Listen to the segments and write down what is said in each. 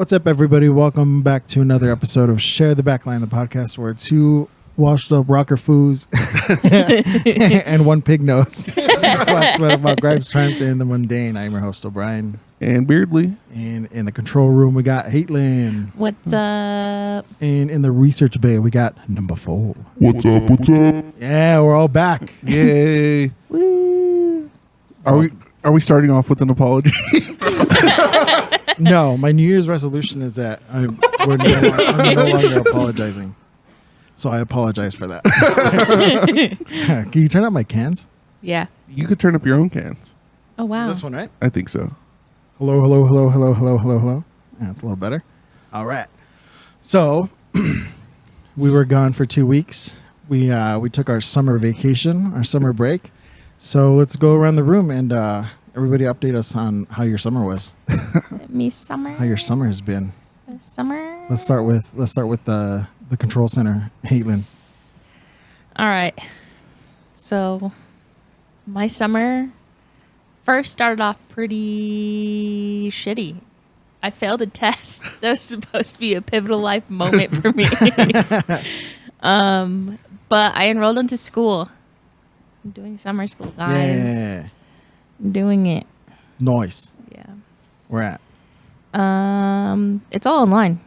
What's up, everybody? Welcome back to another episode of Share the Backline, the podcast where two washed up rocker foos and one pig nose talks about gripes, triumphs, and the mundane. I'm your host, O'Brien. And Beardley. And in the control room, we got Haitlin. What's up? And in the research bay, we got number 4. What's up? What's up? Yeah, we're all back. Yay. Woo. Are we starting off with an apology? No, my New Year's resolution is that I'm no longer apologizing. So I apologize for that. Can you turn up my cans? Yeah. You could turn up your own cans. Oh, wow. Is this one right? I think so. Hello, hello, hello, hello, hello, hello, hello. That's a little better. All right. So we were gone for 2 weeks. We took our summer vacation, our summer break. So let's go around the room and everybody update us on how your summer was. Summer. How your summer has been. Summer. Let's start with the control center, Haitlin. All right. So my summer first started off pretty shitty. I failed a test. That was supposed to be a pivotal life moment for me. But I enrolled into school. I'm doing summer school, guys. Yeah. I'm doing it. Nice. Yeah. Where at? It's all online.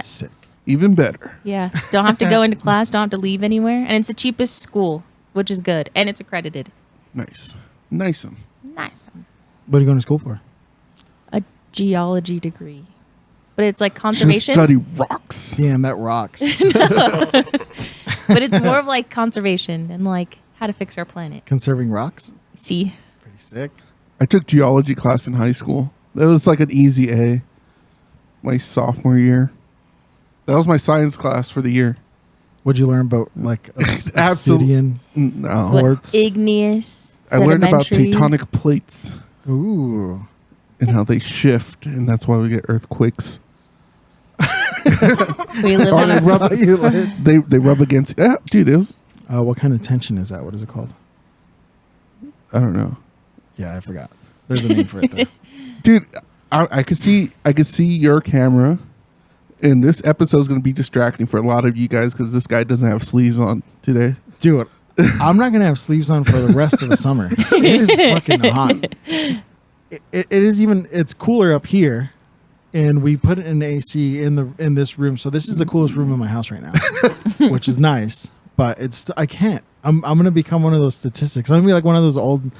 Sick. Even better. Yeah. Don't have to go into class. Don't have to leave anywhere. And it's the cheapest school, which is good. And it's accredited. Nice. Nice. Nice. What are you going to school for? A geology degree. But it's like Should conservation. study rocks. Damn, that rocks. But it's more of like conservation and like how to fix our planet. Conserving rocks? See? Pretty sick. I took geology class in high school. That was like an easy A. My sophomore year. That was my science class for the year. What'd you learn about like Absolutely. obsidian? No. What, Quartz. igneous. I learned about sedimentary. tectonic plates Ooh. and how they shift, and that's why we get earthquakes. We live on a Rub- you learned- They rub against. Dude, it was. what kind of tension is that? What is it called? I don't know. Yeah, I forgot. There's a name for it though. Dude, I could see your camera, and this episode is going to be distracting for a lot of you guys because this guy doesn't have sleeves on today. Dude, I'm not going to have sleeves on for the rest of the summer. It is fucking hot. It is even, it's cooler up here, and we put an AC in this room. So this is the coolest room in my house right now, which is nice, but I can't. I'm going to become one of those statistics. I'm going to be like one of those old,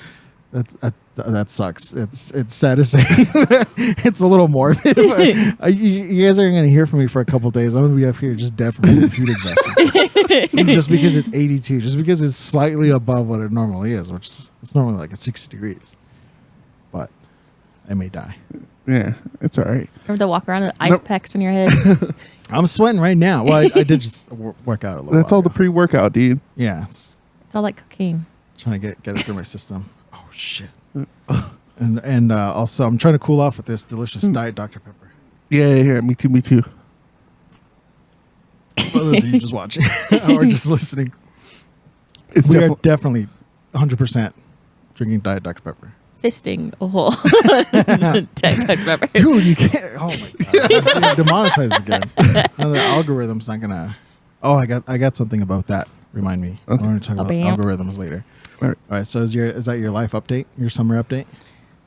that sucks. It's sad to say. It's a little morbid. But you guys are going to hear from me for a couple days. I'm going to be up here just dead from the heat exhaustion. Just because it's 82, just because it's slightly above what it normally is, which is it's normally like at 60 degrees. But I may die. Yeah, it's all right. Remember to walk around with ice packs in your head. I'm sweating right now. Well, I did just work out a little. That's while all the ago. pre-workout, dude. Yeah, it's It's all like cocaine. trying to get it through my system. Oh shit. And also I'm trying to cool off with this delicious Diet Dr. Pepper. Yeah, me too. For those of you just watching or just listening, It's we are definitely 100% drinking Diet Dr. Pepper. Fisting a whole Dr. Pepper. Dude, you can't. Oh my god, you're demonetized again. Now the algorithm's not gonna. Oh, I got something about that. Remind me. Okay. I want to talk about Bam. algorithms later. All right. All right. So is that your life update? Your summer update?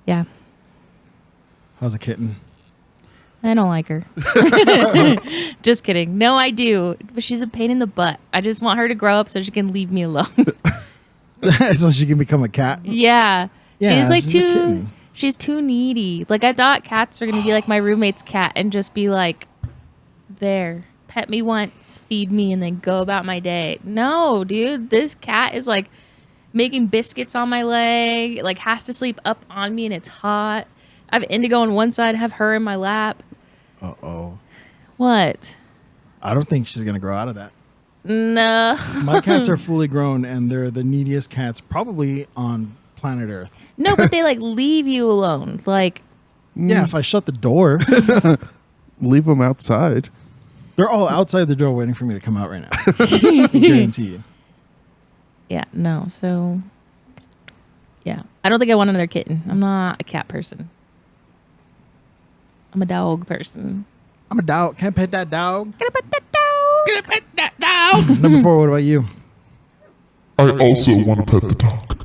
Yeah. How's a kitten? I don't like her. Just kidding. No, I do. But she's a pain in the butt. I just want her to grow up so she can leave me alone. So she can become a cat. Yeah. Yeah, She's like she's a kitten. she's too needy. Like I thought cats were going to be like my roommate's cat and just be like, there, pet me once, feed me, and then go about my day. No, dude, this cat is like making biscuits on my leg, like has to sleep up on me and it's hot. I have Indigo on one side, have her in my lap. Uh-oh. What? I don't think she's gonna grow out of that. No. My cats are fully grown and they're the neediest cats probably on planet Earth. No, but they like leave you alone. Like, Yeah, if I shut the door, Leave them outside. they're all outside the door waiting for me to come out right now. I guarantee you. yeah, no. So, yeah. I don't think I want another kitten. I'm not a cat person. I'm a dog person. I'm a dog. Can't pet that dog. Gonna put that down. Get pet that dog. Number 4, what about you? I also want to pet the dog.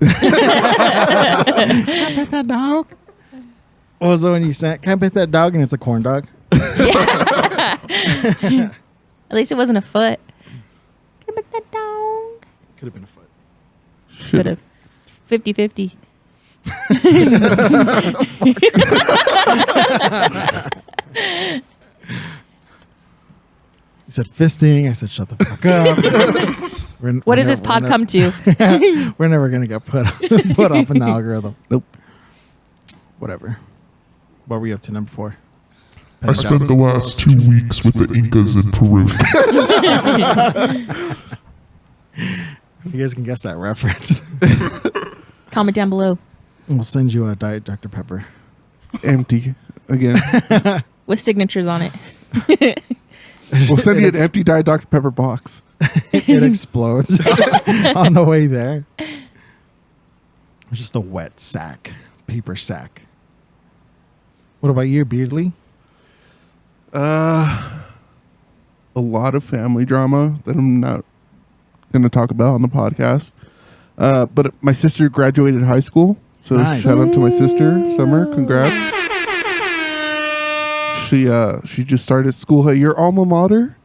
Can't pet that dog. What was the one you sent? Can't pet that dog, and it's a corn dog. At least it wasn't a foot. Gonna put that down. Could have been a foot. Could have 50-50. You said fisting. I said shut the fuck up. What does this pod come to? We're never gonna get put up in the algorithm. Nope. Whatever. What were we up to? Number 4. I spent the last 2 weeks with the Incas in Peru. If you guys can guess that reference, Comment down below we'll send you a Diet Dr. Pepper. Empty again. with signatures on it. We'll send you an empty Diet Dr. Pepper box. It explodes on the way there. It's just a wet sack, paper sack. What about you, Beardley? A lot of family drama that I'm not going to talk about on the podcast. But my sister graduated high school, so Nice. shout out to my sister, Summer. Congrats. She just started school at your alma mater.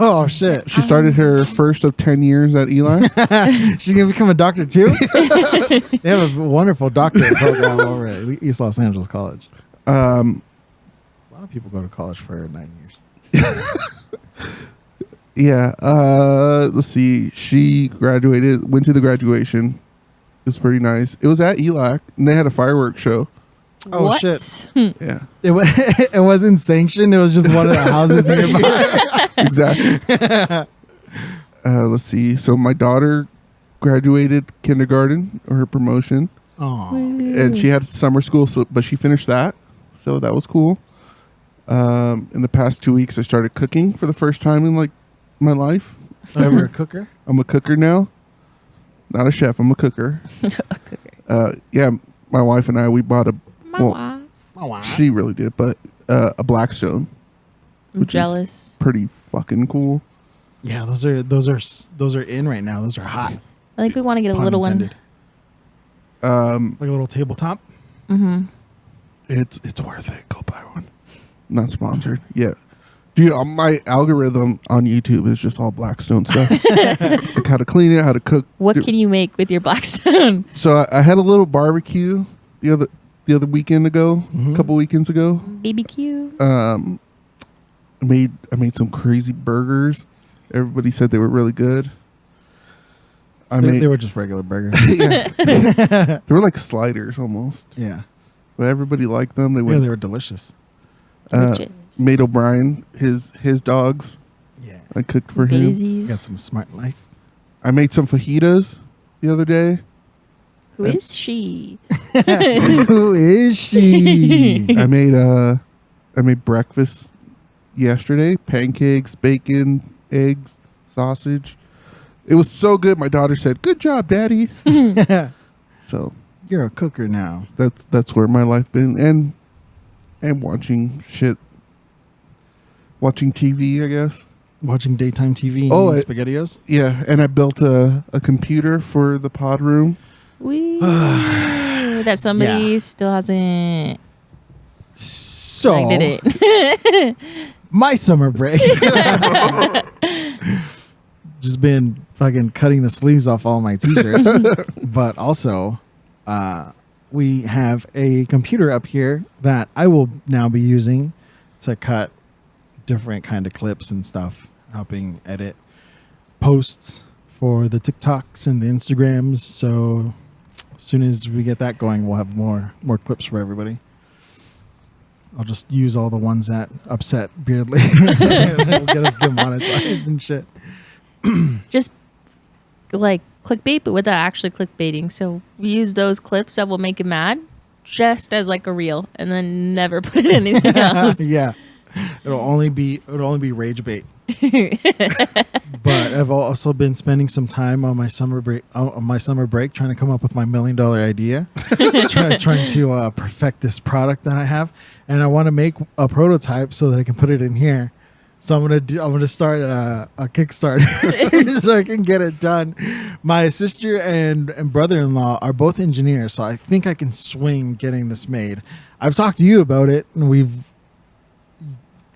Oh shit! She started her first of 10 years at Eli. She's gonna become a doctor too. They have a wonderful doctorate program over at East Los Angeles College. A lot of people go to college for 9 years. Yeah. Let's see. She graduated, went to the graduation. It was pretty nice. It was at ELAC, and they had a fireworks show. Oh, What? shit. Yeah, It wasn't sanctioned. It was just one of the houses nearby. exactly. Let's see. So my daughter graduated kindergarten, or her promotion, Oh, and she had summer school, but she finished that, so that was cool. In the past 2 weeks, I started cooking for the first time in like my life. ever a cooker? I'm a cooker now. Not a chef. I'm a cooker. Yeah, my wife and I, we bought My Oh, wow. she really did, but a Blackstone. I'm which is jealous. pretty fucking cool. Yeah, those are in right now. Those are hot. I think we want to get a Pun little intended. Like a little tabletop. one. It's worth it. Go buy one. Not sponsored yet. Dude, my algorithm on YouTube is just all Blackstone stuff. Like how to clean it, how to cook. What can you make with your Blackstone? So I had a little barbecue the other weekend ago, a couple weekends ago. BBQ. I made some crazy burgers. Everybody said they were really good. They were just regular burgers. Yeah. They were like sliders almost, Yeah. but everybody liked them. They Yeah, were they were delicious. Delicious. made O'Brien his dogs. Yeah. I cooked for him. You Glizzies. got some smart life. I made some fajitas the other day. Who is she? Who is she? I made breakfast yesterday. Pancakes, bacon, eggs, sausage. It was so good. My daughter said, "Good job, Daddy." So You're a cooker now. that's where my life been, and watching shit, watching TV, I guess. Watching daytime TV Oh, and SpaghettiOs. Yeah, and I built a computer for the pod room. Wee. That somebody still hasn't. So I did it. my summer break. Just been fucking cutting the sleeves off all my t-shirts. But also, we have a computer up here that I will now be using to cut different kind of clips and stuff, helping edit posts for the TikToks and the Instagrams. So as soon as we get that going, we'll have more clips for everybody. I'll just use all the ones that upset Beardley. It'll get us demonetized and shit. Just like clickbait, but without actually clickbaiting. So we use those clips that will make him mad, just as like a reel, and then never put in anything else. Yeah. It'll only be rage bait. But I've also been spending some time on my summer break trying to come up with my $1 million idea, trying to perfect this product that I have, and I want to make a prototype so that I can put it in here. So I'm gonna start a Kickstarter so I can get it done. My sister and brother-in-law are both engineers, so I think I can swing getting this made. I've talked to you about it, and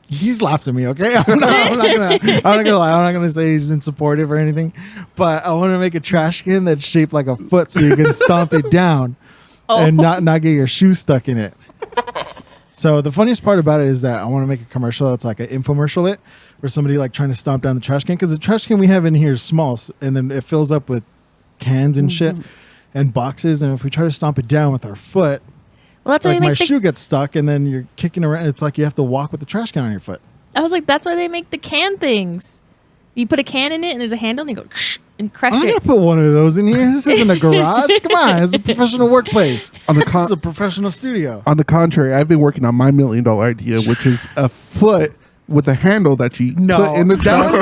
he's laughed at me. Okay, I'm not gonna lie. I'm not gonna say he's been supportive or anything, but I want to make a trash can that's shaped like a foot, so you can stomp it down and not get your shoe stuck in it. So the funniest part about it is that I want to make a commercial that's like an infomercial where somebody like trying to stomp down the trash can, because the trash can we have in here is small, and then it fills up with cans and shit and boxes, and if we try to stomp it down with our foot, well, that's why my shoe gets stuck, and then you're kicking around. It's like you have to walk with the trash can on your foot. I was like, that's why they make the can things. You put a can in it, and there's a handle, and you go and crush I'm it. gonna put one of those in here. This isn't a garage. Come on, it's a professional workplace. This is a professional studio. On the contrary, I've been working on my $1 million idea, which is a foot with a handle that you put in the trash.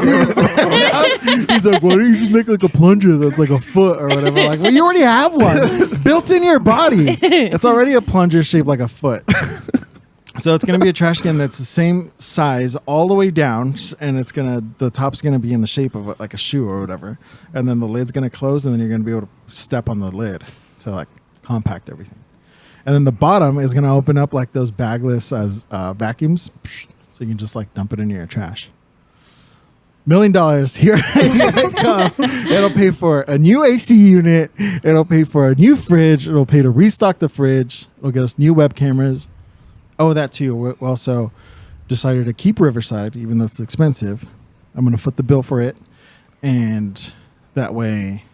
He's like, why don't you just make like a plunger that's like a foot or whatever? Like, well, you already have one built in your body. It's already a plunger shaped like a foot. So it's going to be a trash can that's the same size all the way down, and the top's going to be in the shape of like a shoe or whatever, and then the lid's going to close, and then you're going to be able to step on the lid to like compact everything. And then the bottom is going to open up like those bagless vacuums, so you can just like dump it into your trash. $1 million, here I come. It'll pay for a new AC unit. It'll pay for a new fridge. It'll pay to restock the fridge. It'll get us new web cameras. Oh, that too. We also decided to keep Riverside, even though it's expensive. I'm going to foot the bill for it. And that way,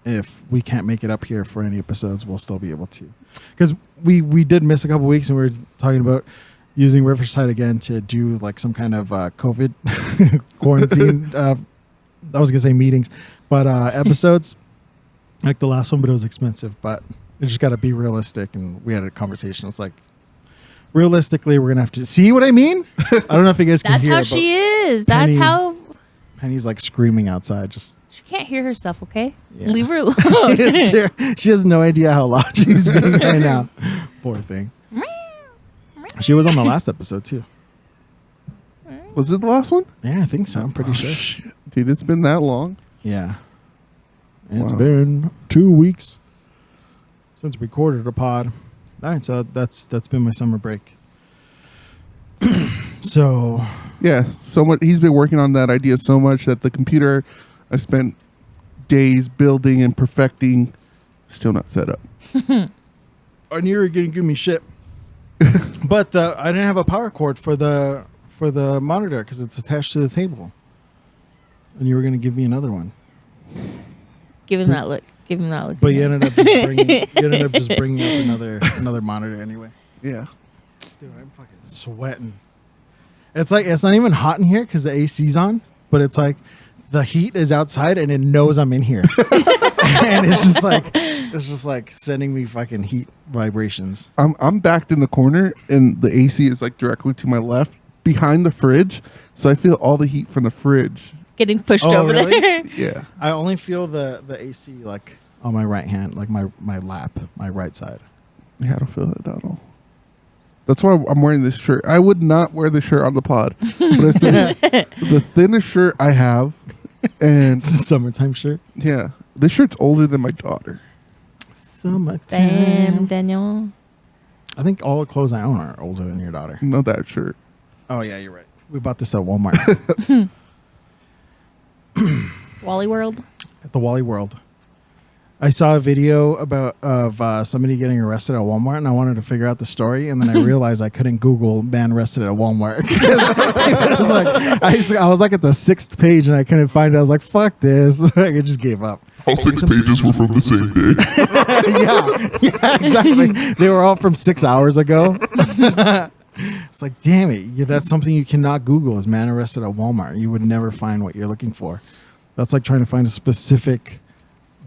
if we can't make it up here for any episodes, we'll still be able to. Because we did miss a couple weeks, and we were talking about using Riverside again to do like some kind of COVID quarantine. I was going to say meetings, but episodes. Like the last one, but it was expensive. But it just got to be realistic. And we had a conversation. It's like, realistically, we're gonna have to see what I mean. I don't know if you guys can hear. That's how she is. That's how Penny's like screaming outside. Just she can't hear herself. Okay, yeah. Leave her alone. she has no idea how loud she's being right now. Poor thing. She was on the last episode too. Was it the last one? Yeah, I think so. I'm pretty sure. Shit. Dude, it's been that long. Yeah, it's been 2 weeks since we recorded a pod. All right, so that's been my summer break. So much. He's been working on that idea so much that the computer I spent days building and perfecting still not set up. I knew you were going to give me shit, but I didn't have a power cord for the monitor because it's attached to the table, and you were going to give me another one. Give him that look. Give him that look. But you ended up just bringing up another monitor anyway. Yeah. Dude, I'm fucking sweating. It's like it's not even hot in here because the AC's on, but it's like the heat is outside and it knows I'm in here, and it's just like sending me fucking heat vibrations. I'm backed in the corner and the AC is like directly to my left behind the fridge, so I feel all the heat from the fridge getting pushed over really? there. Yeah. I only feel the AC like on my right hand, like my lap, my right side. Yeah, I don't feel it at all. That's why I'm wearing this shirt. I would not wear this shirt on the pod, but it's the thinnest shirt I have. And It's a summertime shirt. yeah, this shirt's older than my daughter. Summertime. Damn, Daniel. I think all the clothes I own are older than your daughter. Not that shirt. Oh yeah, you're right. We bought this at Walmart. Wally World. At the Wally World. I saw a video of somebody getting arrested at Walmart, and I wanted to figure out the story, and then I realized I couldn't Google "man arrested at Walmart." I was like at the 6th page, and I couldn't find it. I was like, "Fuck this!" I just gave up. All 6 pages were from the same day. yeah, exactly. They were all from 6 hours ago. It's like, damn it! That's something you cannot Google. Is "man arrested at Walmart"? You would never find what you're looking for. That's like trying to find a specific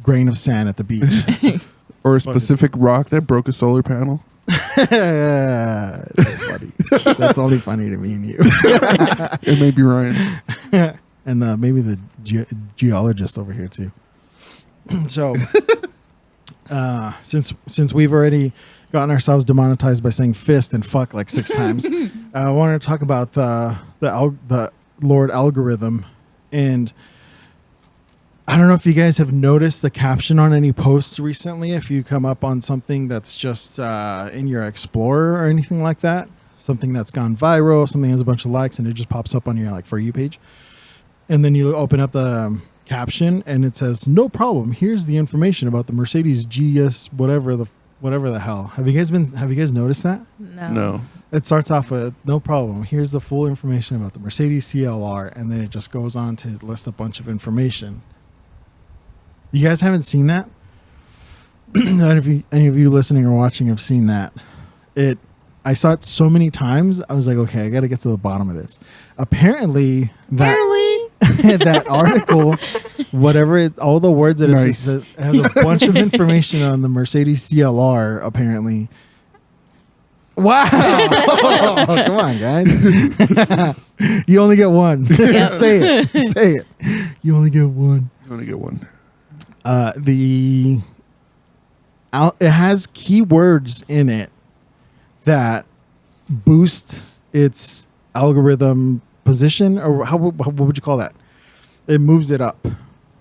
grain of sand at the beach. Or a specific rock that broke a solar panel. That's funny. That's only funny to me and you. It may be Ryan. And maybe the geologist over here too. So, since we've already gotten ourselves demonetized by saying fist and fuck like 6 times, I wanted to talk about the Lord algorithm. And I don't know if you guys have noticed the caption on any posts recently. If you come up on something that's just in your Explorer or anything like that, something that's gone viral, something has a bunch of likes, and it just pops up on your like For You page. And then you open up the caption and it says, "No problem. Here's the information about the Mercedes GS whatever the hell." Have you guys noticed that? No. It starts off with, "No problem. Here's the full information about the Mercedes CLR," and then it just goes on to list a bunch of information. You guys haven't seen that? Any of you listening or watching have seen that. I saw it so many times. I was like, okay, I got to get to the bottom of this. Apparently that article, all the words that it says, has a bunch of information on the Mercedes CLR, apparently. Wow. Come on, guys. You only get one. Yep. Say it. You only get one. It has keywords in it that boost its algorithm position, or what would you call that? It moves it up,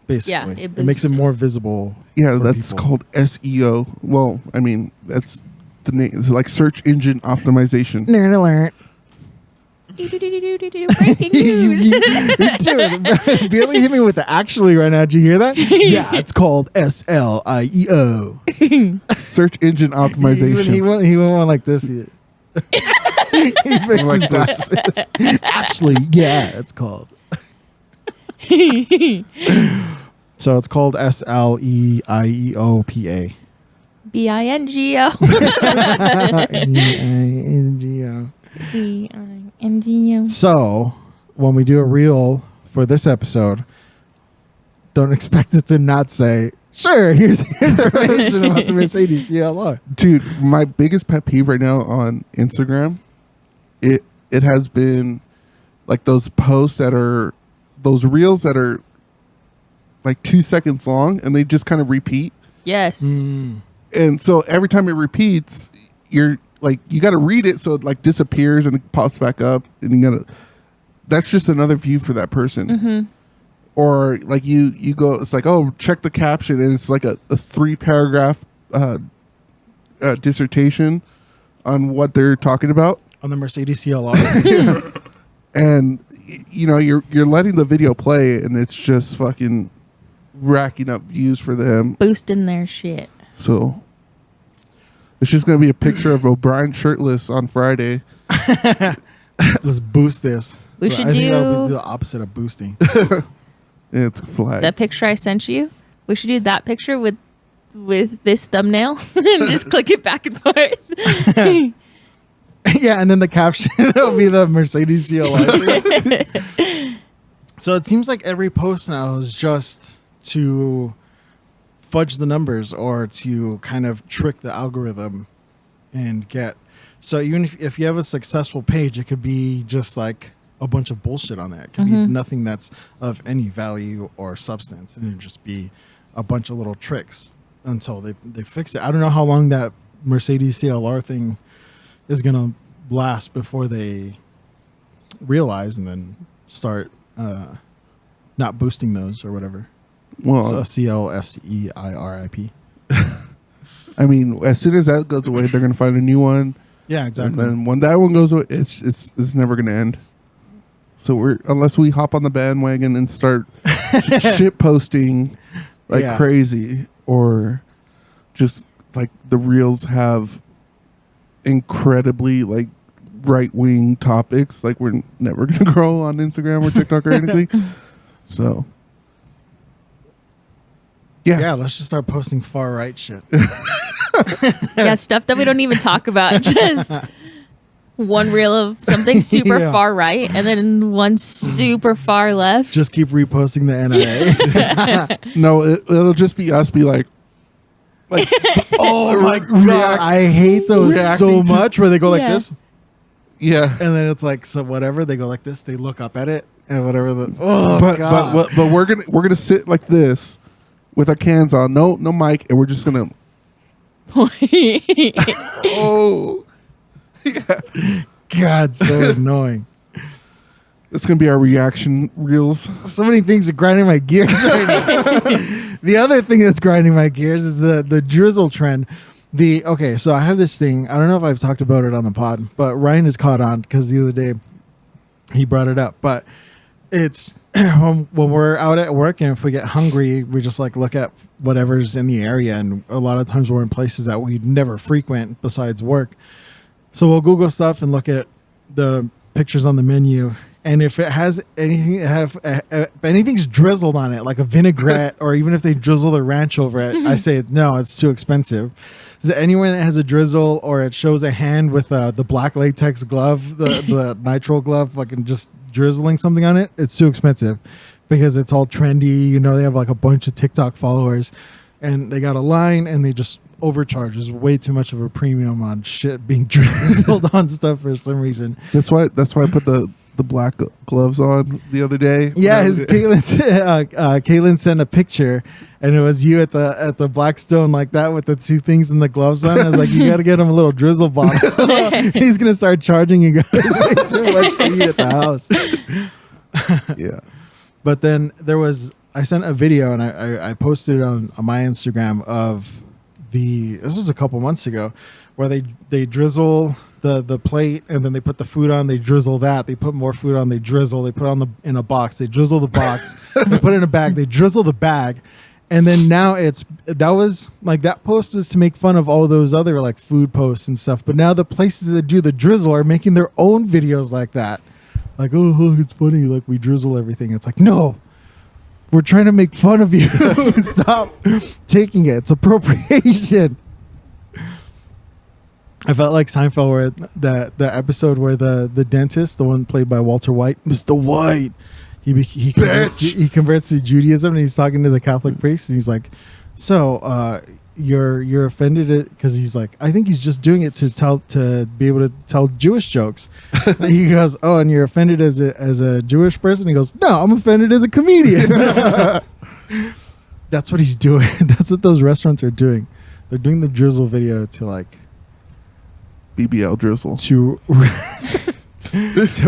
basically. Yeah, it makes it more visible. Yeah, that's called SEO. Well, I mean, that's the name. It's like search engine optimization. Nerd alert. Breaking news. Dude, Billy hit me with the actually right now. Did you hear that? Yeah, it's called SLIEO. Search engine optimization. He went one like this. He fixed Like his this. glasses. Actually, yeah, it's called. So it's called SLEIEOPA. BINGO. EINGO. BINGO. So when we do a reel for this episode, don't expect it to not say, "Sure, here's the information about the Mercedes CLR." Dude, my biggest pet peeve right now on Instagram, it has been like those posts that are those reels that are like 2 seconds long and they just kind of repeat. Yes. And so every time it repeats, you're like, you got to read it so it like disappears and it pops back up, and you got to, that's just another view for that person. Mm-hmm. Or like you go, it's like, oh, check the caption, and it's like a 3-paragraph dissertation on what they're talking about On the Mercedes CLR. and you know you're letting the video play, and it's just fucking racking up views for them, Boosting their shit. so it's just gonna be a picture of O'Brien shirtless on Friday. Let's boost this. We should I think that would do be the opposite of boosting. It's a flag. that picture I sent you. We should do that picture with this thumbnail and just click it back and forth. Yeah, and then the caption will be the Mercedes CLR. So it seems like every post now is just to fudge the numbers or to kind of trick the algorithm and get. So even if you have a successful page, it could be just like a bunch of bullshit on there. It could be nothing that's of any value or substance, and it'd just be a bunch of little tricks until they fix it. I don't know how long that Mercedes CLR thing is gonna last before they realize and then start not boosting those or whatever. Well, So CLSEIRIP. I mean, as soon as that goes away, they're gonna find a new one. Yeah, And exactly. then when that one goes away, it's never gonna end. So unless we hop on the bandwagon and start shit posting like crazy, or just like the reels have incredibly like right wing topics, like we're never gonna grow on Instagram or TikTok or anything. So Yeah, let's just start posting far right shit. Yeah, stuff that we don't even talk about. Just one reel of something super Yeah. far right and then one super far left. Just keep reposting the NIA. no, it'll just be us be like Oh my god, I hate those so reacting to- much where they go like Yeah. this. Yeah. And then it's like, so whatever, they go like this, they look up at it, and whatever the But we're gonna sit like this with our cans on, no mic, and we're just gonna oh yeah. God, so annoying. It's gonna be our reaction reels. So many things are grinding my gears right now. The other thing that's grinding my gears is the drizzle trend. So I have this thing. I don't know if I've talked about it on the pod, but Ryan has caught on because the other day he brought it up. But it's when we're out at work and if we get hungry, we just like look at whatever's in the area. And a lot of times we're in places that we never frequent besides work. So we'll Google stuff and look at the pictures on the menu. And if it has anything, if anything's drizzled on it, like a vinaigrette, or even if they drizzle the ranch over it, I say, no, it's too expensive. Is there anywhere that has a drizzle or it shows a hand with the black latex glove, the nitrile glove, fucking just drizzling something on it? It's too expensive because it's all trendy. You know, they have like a bunch of TikTok followers and they got a line and they just overcharge. There's way too much of a premium on shit being drizzled on stuff for some reason. That's why I put the black gloves on the other day. Yeah, Caitlin sent a picture, and it was you at the Blackstone like that with the two things and the gloves on. I was like, you got to get him a little drizzle bottle. He's gonna start charging you guys way too much to eat at the house. Yeah, but then I sent a video and I posted it on my Instagram of this was a couple months ago, where they drizzle the plate and then they put the food on, they drizzle that, they put more food on, they drizzle, they put on in a box, they drizzle the box, they put it in a bag, they drizzle the bag, and then now that post was to make fun of all those other like food posts and stuff, but now the places that do the drizzle are making their own videos like that, like, oh look, it's funny, like we drizzle everything. It's like, no, we're trying to make fun of you. Stop taking it. It's appropriation. I felt like Seinfeld, where the episode where the dentist, the one played by Walter White, Mr. White, he converts to Judaism, and he's talking to the Catholic priest, and he's like, so you're offended because he's like, I think he's just doing it to be able to tell Jewish jokes. And he goes, oh, and you're offended as a Jewish person? He goes, no, I'm offended as a comedian. That's what he's doing. That's what those restaurants are doing. They're doing the drizzle video to like BBL drizzle to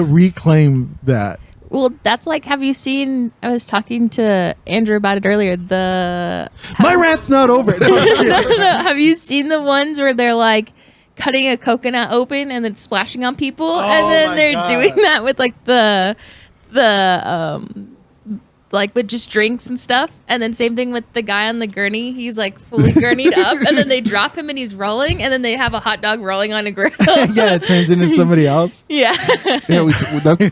reclaim that. Well, that's like, have you seen, I was talking to Andrew about it earlier, my rant's not over. No. Have you seen the ones where they're like cutting a coconut open and then splashing on people? And then they're doing that with like the like with just drinks and stuff. And then same thing with the guy on the gurney. He's like fully gurneyed up, and then they drop him and he's rolling, and then they have a hot dog rolling on a grill. Yeah, it turns into somebody else. Yeah. Yeah,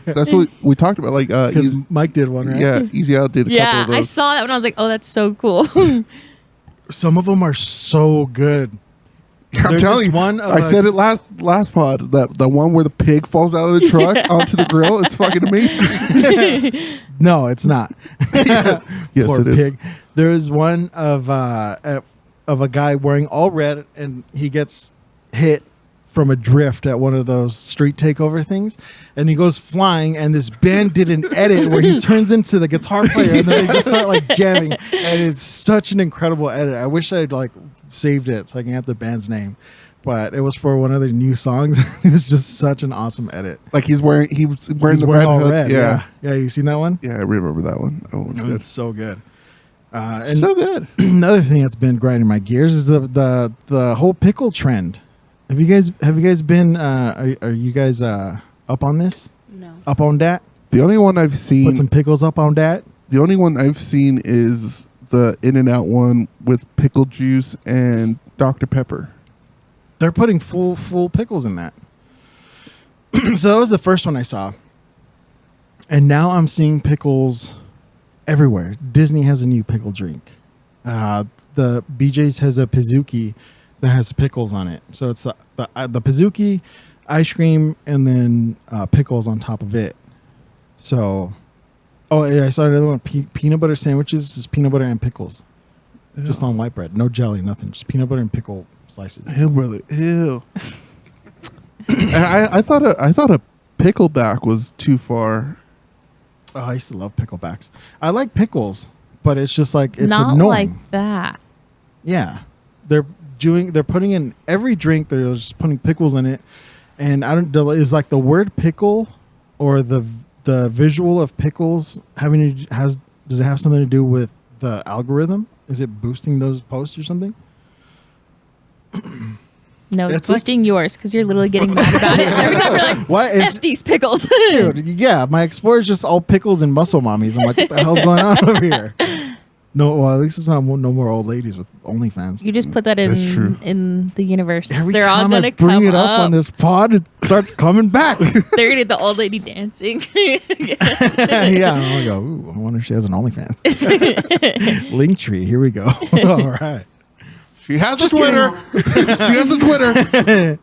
that's what we talked about. Like, because Mike did one, right? Yeah, Easy Out did a couple of those. I saw that when I was like, oh, that's so cool. Some of them are so good. I'm telling you, one. I said it last pod, that the one where the pig falls out of the truck onto the grill. It's fucking amazing. No, it's not. Yes, Poor it is. pig. There is one of a guy wearing all red, and he gets hit from a drift at one of those street takeover things, and he goes flying, and this band did an edit where he turns into the guitar player, and then they just start like jamming, and it's such an incredible edit. I wish I'd like saved it so I can get the band's name, but it was for one of their new songs. It was just such an awesome edit. Like he was wearing the red all hood. red. Yeah. You seen that one? Yeah, I remember that one. Oh, it's good. It's so good. And So good. Another thing that's been grinding my gears is the whole pickle trend. Have you guys been? Are you guys up on this? No. Up on that? The only one I've seen. Put some pickles up on that. The only one I've seen is the In-N-Out one with pickle juice and Dr. Pepper. They're putting full pickles in that. So that was the first one I saw. And now I'm seeing pickles everywhere. Disney has a new pickle drink. The BJ's has a Pizookie that has pickles on it. So it's the Pizookie, ice cream, and then pickles on top of it. So, and I saw another one, peanut butter sandwiches, just peanut butter and pickles. Ew. Just on white bread. No jelly, nothing. Just peanut butter and pickle slices. Ew, brother. Ew. And I thought a pickleback was too far. Oh, I used to love picklebacks. I like pickles, but it's just like it's Not annoying. like that. Yeah, they're putting in every drink. They're just putting pickles in it, and I don't. Is like the word pickle or the visual of pickles does it have something to do with the algorithm? Is it boosting those posts or something? No, it's It's like- boosting yours because you're literally getting mad about it. So every time you're like, What F these pickles. dude? Yeah, my Explorer's just all pickles and muscle mommies. I'm like, what the hell's going on over here? No, well, at least it's not no more old ladies with OnlyFans. You just put that That's true. in the universe. Every They're all time gonna I bring come it up on this pod, it starts coming back. They're gonna get the old lady dancing. Yeah, I'll go. Ooh, I wonder if she has an OnlyFans. Linktree, here we go. All right, She has a Twitter. She has a Twitter.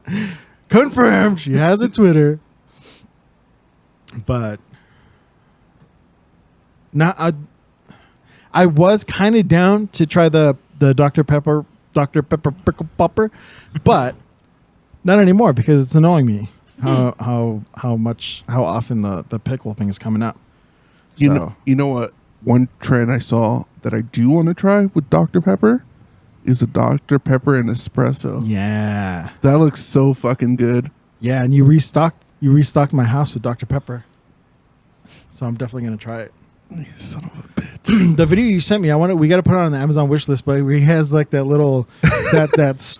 confirmed. She has a Twitter, but not. I was kind of down to try the Dr. Pepper pickle popper, but not anymore because it's annoying me how often the pickle thing is coming up. You know what? One trend I saw that I do want to try with Dr. Pepper is a Dr. Pepper and espresso. Yeah, That looks so fucking good. yeah, and you restocked my house with Dr. Pepper, so I'm definitely gonna try it. You son of a bitch. The video you sent me, we got to put it on the Amazon wish list, but he has like that little that's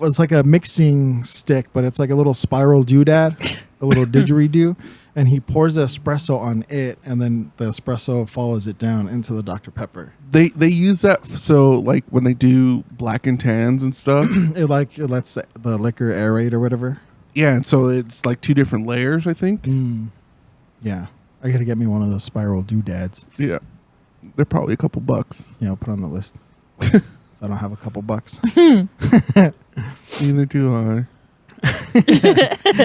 it's like a mixing stick, but it's like a little spiral doodad, a little didgeridoo, and he pours the espresso on it, and then the espresso follows it down into the Dr. Pepper. They use that so like when they do black and tans and stuff. It lets the liquor aerate or whatever. Yeah, and so it's like 2 different layers, I think. Yeah, I got to get me one of those spiral doodads. Yeah. They're probably a couple bucks. Yeah, I'll put it on the list. I don't have a couple bucks. Neither do I.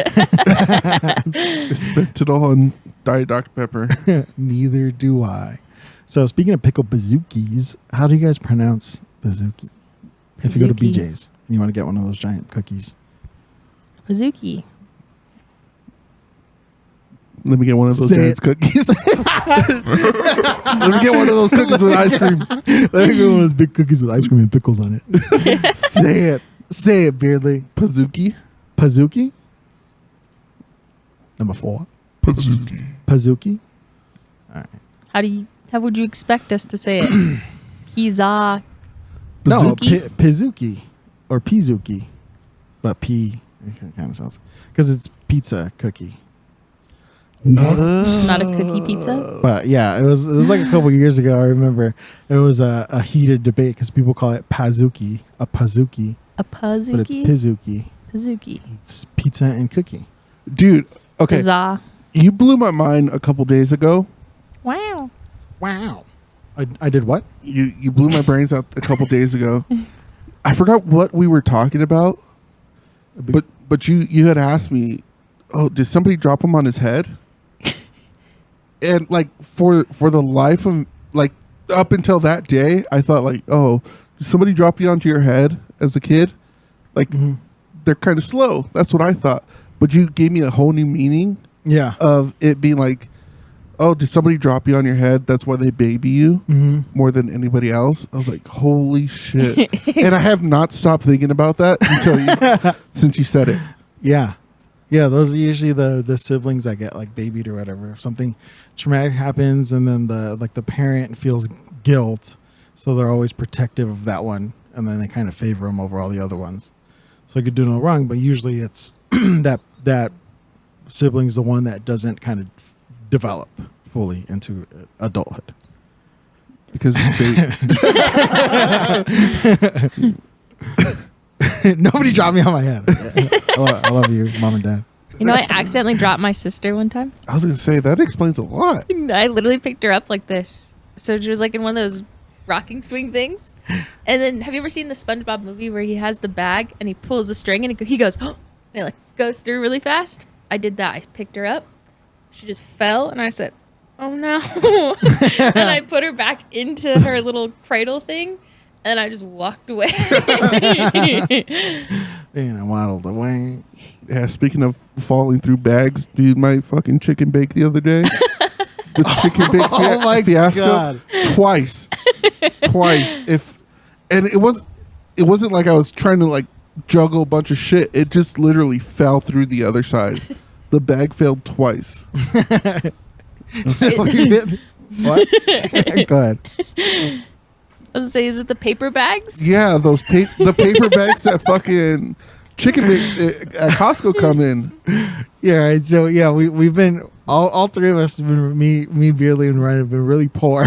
I spent it all on Diet Dr. Pepper. Neither do I. So speaking of pickle bazookies, how do you guys pronounce bazooki? If you go to Bazooki. BJ's and you want to get one of those giant cookies. Bazooki. Let me get one of those Say Giants it. cookies. Let me get one of those cookies with ice cream. Let me get one of those big cookies with ice cream and pickles on it. Say it, Beardley. Pazuki. Pazuki? Number 4. Pazuki. Pazuki? All right. How would you expect us to say it? Pizza. No, Pazuki? Pizuki or Pizuki. But P, it kind of sounds, because it's pizza cookie. Not a cookie pizza. But yeah, it was like a couple years ago. I remember it was a heated debate because people call it Pazuki, a Pazuki, A Pazuki. but it's Pizuki. Pazuki. It's pizza and cookie. Dude, okay. Pizza. You blew my mind a couple days ago. Wow. Wow. I did what? You blew my brains out a couple days ago. I forgot what we were talking about. But you had asked me, oh, did somebody drop him on his head? And like for the life of like up until that day, I thought like, oh, did somebody drop you onto your head as a kid? Like they're kind of slow. That's what I thought. But you gave me a whole new meaning Yeah. of it being like, oh, did somebody drop you on your head? That's why they baby you more than anybody else. I was like, holy shit. And I have not stopped thinking about that until since you said it. Yeah. Yeah, those are usually the siblings that get like babied or whatever. If something traumatic happens and then the parent feels guilt, so they're always protective of that one, and then they kind of favor them over all the other ones. So I could do no wrong, but usually it's that sibling's the one that doesn't kind of develop fully into adulthood. Because it's baby. Nobody dropped me on my head. I love you, mom and dad. You know, I accidentally dropped my sister one time. I was going to say, that explains a lot. I literally picked her up like this. So she was like in one of those rocking swing things. And then have you ever seen the SpongeBob movie where he has the bag and he pulls the string and he goes, oh, and it like goes through really fast? I did that. I picked her up. She just fell and I said, oh no. And I put her back into her little cradle thing and I just walked away. And I waddled away. Yeah, speaking of falling through bags, dude, my fucking chicken bake the other day. The chicken bake my fiasco. God. Twice. And it wasn't like I was trying to like juggle a bunch of shit. It just literally fell through the other side. The bag failed twice. So you did what? Go ahead. I was gonna say, is it the paper bags? Yeah, those the paper bags that fucking chicken at Costco come in. Yeah, right. So yeah, we've been all three of us have been me, Beerly, and Ryan have been really poor.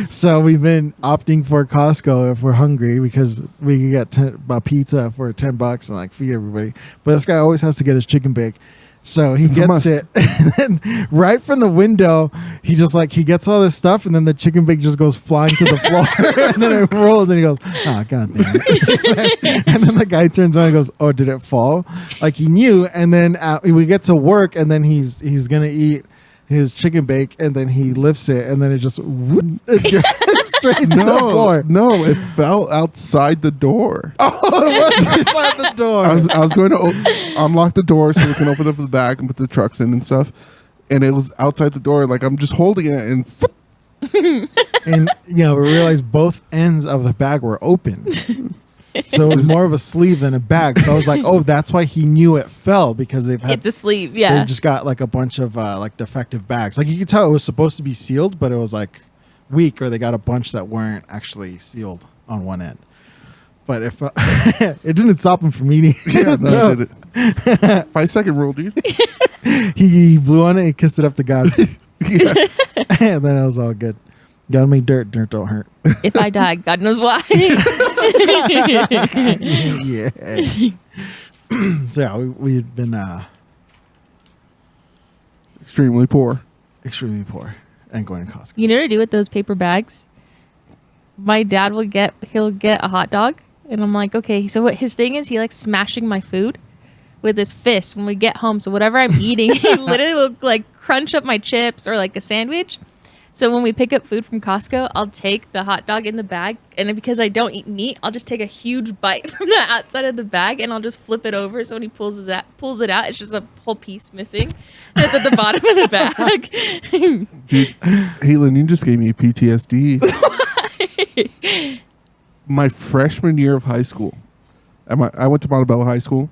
So we've been opting for Costco if we're hungry because we can get a pizza for $10 and like feed everybody. But this guy always has to get his chicken bake. So he gets it, and then right from the window, he gets all this stuff, and then the chicken bake just goes flying to the floor, and then it rolls, and he goes, "Oh, god damn it!" And then the guy turns around and goes, "Oh, did it fall?" Like he knew, and then we get to work, and then he's gonna eat his chicken bake, and then he lifts it, and then it just straight to the floor. No, it fell outside the door. Oh, it was outside the door. I was going to unlock the door so we can open up the back and put the trucks in and stuff. And it was outside the door. Like I'm just holding it and and we realized both ends of the bag were open. So it was more of a sleeve than a bag. So I was like, oh, that's why he knew it fell, because It's a sleeve, yeah. They just got like a bunch of like defective bags. Like you could tell it was supposed to be sealed, but it was like weak, or they got a bunch that weren't actually sealed on one end. But if it didn't stop him from eating. yeah, no, it did it. 5-second rule, dude. He blew on it and kissed it up to God. Yeah. And then it was all good. Gotta make dirt don't hurt. If I die, God knows why. Yeah. So yeah, we've been Extremely poor. extremely poor and going to Costco. You know what to do with those paper bags? My dad he'll get a hot dog, and I'm like, okay. So what his thing is, he likes smashing my food with his fist when we get home. So whatever I'm eating, he literally will like crunch up my chips or like a sandwich. So when we pick up food from Costco, I'll take the hot dog in the bag, and because I don't eat meat, I'll just take a huge bite from the outside of the bag, and I'll just flip it over. So when he pulls it out, it's just a whole piece missing. And it's at the bottom of the bag. Dude, Halen, you just gave me PTSD. My freshman year of high school, I went to Montebello High School,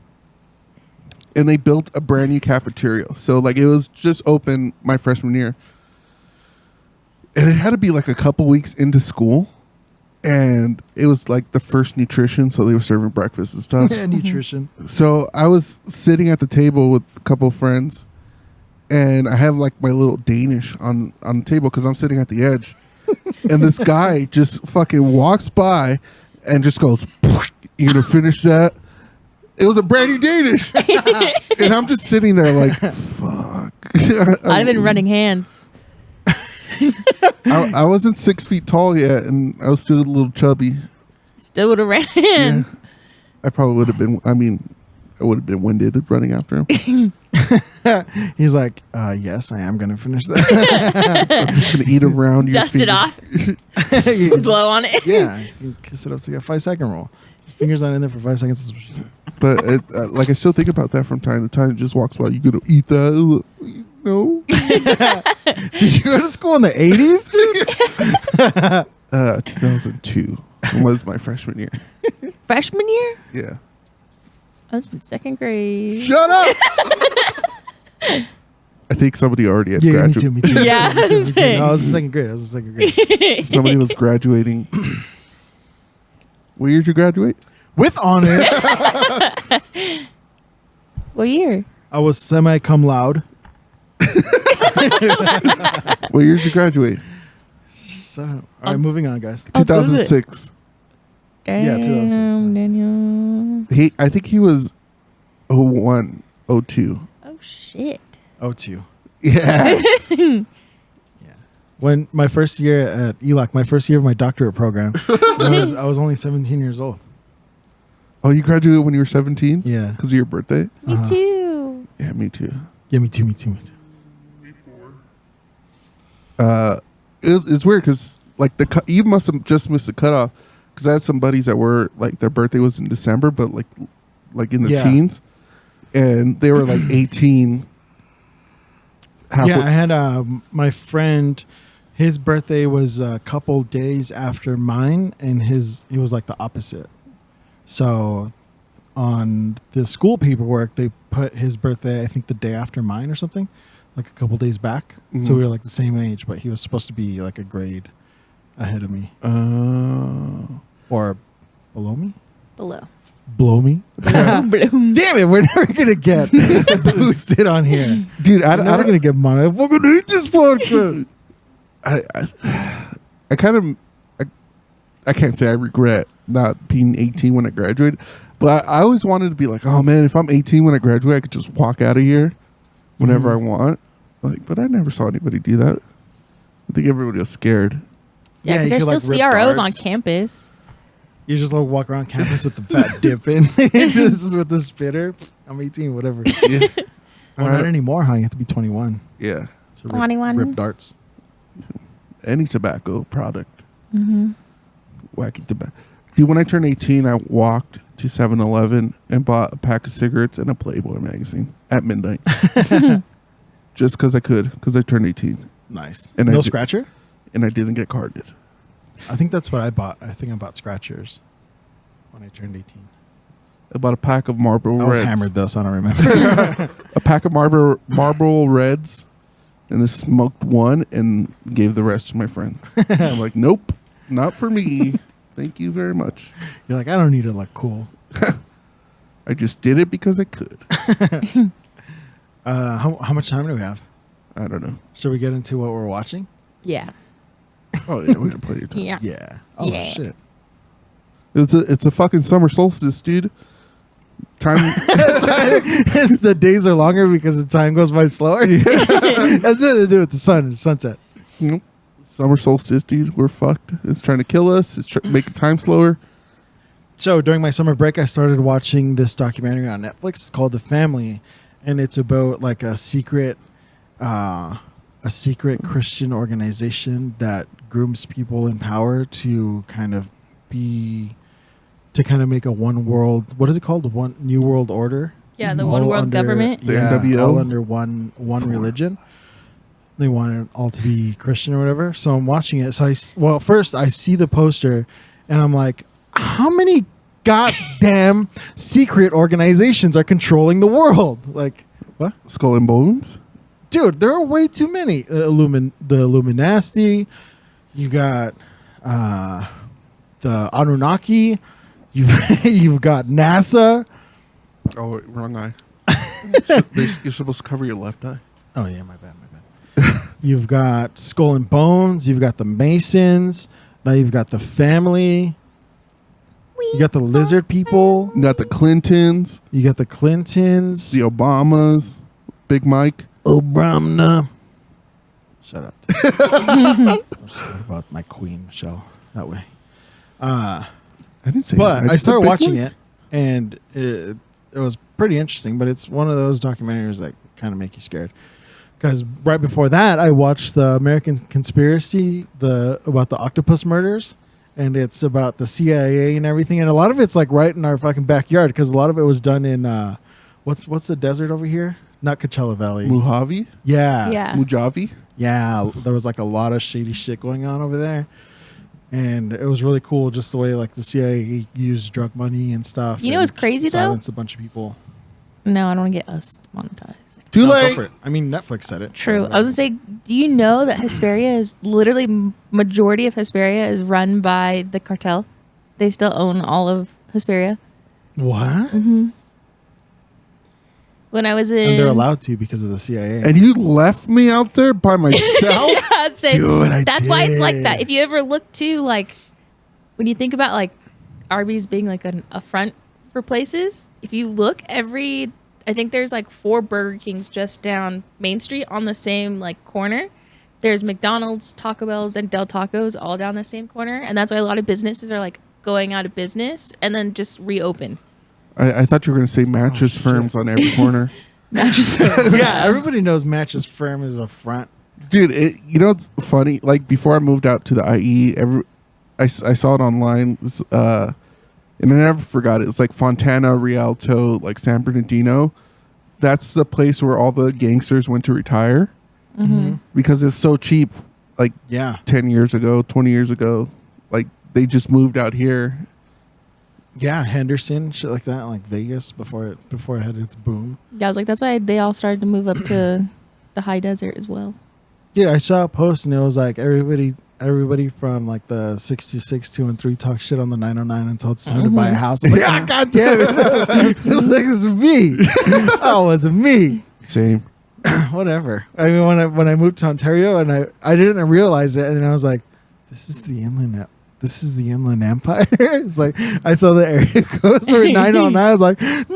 and they built a brand new cafeteria. So like it was just open my freshman year. And it had to be like a couple weeks into school. And it was like the first nutrition. So they were serving breakfast and stuff. Yeah, nutrition. So I was sitting at the table with a couple of friends. And I have like my little Danish on the table because I'm sitting at the edge. And this guy just fucking walks by and just goes, "You gonna finish that?" It was a brand new Danish. And I'm just sitting there like, fuck. I'd have been running hands. I wasn't 6 feet tall yet, and I was still a little chubby. Still would have ran hands. Yeah. I probably would have been. I mean, I would have been winded running after him. He's like, yes, I am gonna finish that. I'm just gonna eat around your Dust it finger. off. You just- Blow on it. Yeah, you can kiss it up to get a 5-second roll. His finger's not in there for 5 seconds. But like I still think about that from time to time. It just walks by. You gonna eat that? No. Did you go to school in the 80s, dude? 2002 was my freshman year. Freshman year? Yeah. I was in second grade. Shut up. I think somebody already had Yeah, me graduated. too, me too. Yeah, me too, me too. same. No, I was in second grade. Somebody was graduating. What year did you graduate? With honors. What year? I was semi cum laude. What year did you graduate? So, all right, moving on, guys. Oh, what was it? 2006. Yeah, 2006. Daniel. I think he was 01, 02. Oh, shit. 02. Yeah. When my first year at ELAC, my first year of my doctorate program, I was only 17 years old. Oh, you graduated when you were 17? Yeah. Because of your birthday? Me too. Yeah, me too. Yeah, me too. It's weird because like you must have just missed the cutoff because I had some buddies that were like their birthday was in December, but like in the Yeah. teens. and they were like 18. Yeah, I had my friend. His birthday was a couple days after mine, and he was like the opposite. So on the school paperwork, they put his birthday, I think, the day after mine or something, like a couple days back. Mhm. So we were like the same age, but he was supposed to be like a grade ahead of me. Or below me? Below. Below me? Damn it, we're never going to get boosted on here. Dude, I'm never going to get money. We're going to eat this podcast. I kind of, I can't say I regret not being 18 when I graduated, but I always wanted to be like, oh man, if I'm 18 when I graduate, I could just walk out of here whenever I want. Like, but I never saw anybody do that. I think everybody was scared. Yeah, because you there's could, still like, rip CROs on darts. campus. You just like walk around campus with the fat dip in. This is with the spitter. I'm 18, whatever. Yeah. Well, not anymore, huh? You have to be 21 Yeah. to 21. rip darts. Any tobacco product. Mm-hmm. Wacky tobacco. Dude, when I turned 18, I walked to 7-Eleven and bought a pack of cigarettes and a Playboy magazine at midnight. Just because I could, because I turned 18. Nice. And no I scratcher? And I didn't get carded. I think that's what I bought. I think I bought scratchers when I turned 18. I bought a pack of Marlboro I was Reds. hammered though, so I don't remember. A pack of Marlboro Reds, and I smoked one and gave the rest to my friend. I'm like, nope, not for me. Thank you very much. You're like, I don't need to look cool. I just did it because I could. How much time do we have? I don't know. Should we get into what we're watching? Yeah. Oh yeah, we got plenty of time. Yeah. Yeah. Oh Yeah. shit. It's a fucking summer solstice, dude. Time. It's the days are longer because the time goes by slower. That's nothing to do with the sun and sunset. Nope. Summer solstice, dude. We're fucked. It's trying to kill us. It's making time slower. So during my summer break, I started watching this documentary on Netflix. It's called The Family, and it's about like a secret Christian organization that grooms people in power to kind of make a one world. What is it called? One new world order. Yeah, the All one world under- government. The yeah, NWO? all under one religion. They want it all to be Christian or whatever. So I'm watching it. So first I see the poster, and I'm like, how many goddamn secret organizations are controlling the world? Like, what? Skull and Bones. Dude, there are way too many. The Illuminati. You got the Anunnaki. You've got NASA. Oh, wrong eye. You're supposed to cover your left eye. Oh yeah, my bad. You've got Skull and Bones. You've got the Masons. Now you've got the Family. You got the Lizard People. You got the Clintons, You got the Clintons. the Obamas, Big Mike. Obama. Shut up. Don't talk about my queen, Michelle. That way. I didn't say But that. I just said started Big watching Mike. it, and it was pretty interesting. But it's one of those documentaries that kind of make you scared. Because right before that, I watched the American Conspiracy, about the octopus murders, and it's about the CIA and everything. And a lot of it's like right in our fucking backyard, because a lot of it was done in what's the desert over here? Not Coachella Valley. Mojave, Yeah. Yeah. Mojave. Yeah, there was like a lot of shady shit going on over there. And it was really cool just the way like the CIA used drug money and stuff. You know and what's crazy, though? silenced a bunch of people. No, I don't want to get us monetized. Too No, go late. for it. I mean, Netflix said it. True. I was gonna say, do you know that Hesperia is literally majority of Hesperia is run by the cartel? They still own all of Hesperia. What? Mm-hmm. When I was in, And they're allowed to because of the CIA. And you left me out there by myself. I said, Dude, I that's why it's like that. did. If you ever look to like, when you think about like Arby's being like a front for places, if you look I think there's like 4 Burger Kings just down Main Street on the same like corner. There's McDonald's, Taco Bell's, and Del Tacos all down the same corner, and that's why a lot of businesses are like going out of business and then just reopen. I thought you were going to say mattress firms on every corner. Mattress yeah, everybody knows Mattress Firm is a front. Dude, you know what's funny? Like, before I moved out to the IE, I saw it online, and I never forgot it. It's like Fontana, Rialto, like San Bernardino. that's the place where all the gangsters went to retire because it's so cheap. Like 10 years ago, 20 years ago, like they just moved out here. Yeah, Henderson, shit like that, like Vegas before it had its boom. Yeah, I was like, that's why they all started to move up to the high desert as well. Yeah, I saw a post and it was like everybody from like the 66, 2 and 3 talk shit on the 909 until it's time to buy a house. I was like, God damn it. This is me. Oh, it was me. Same. Whatever. I mean, when I moved to Ontario and I didn't realize it, and then I was like, this is the Inland Empire. It's like I saw the area codes for 909. I was like, no.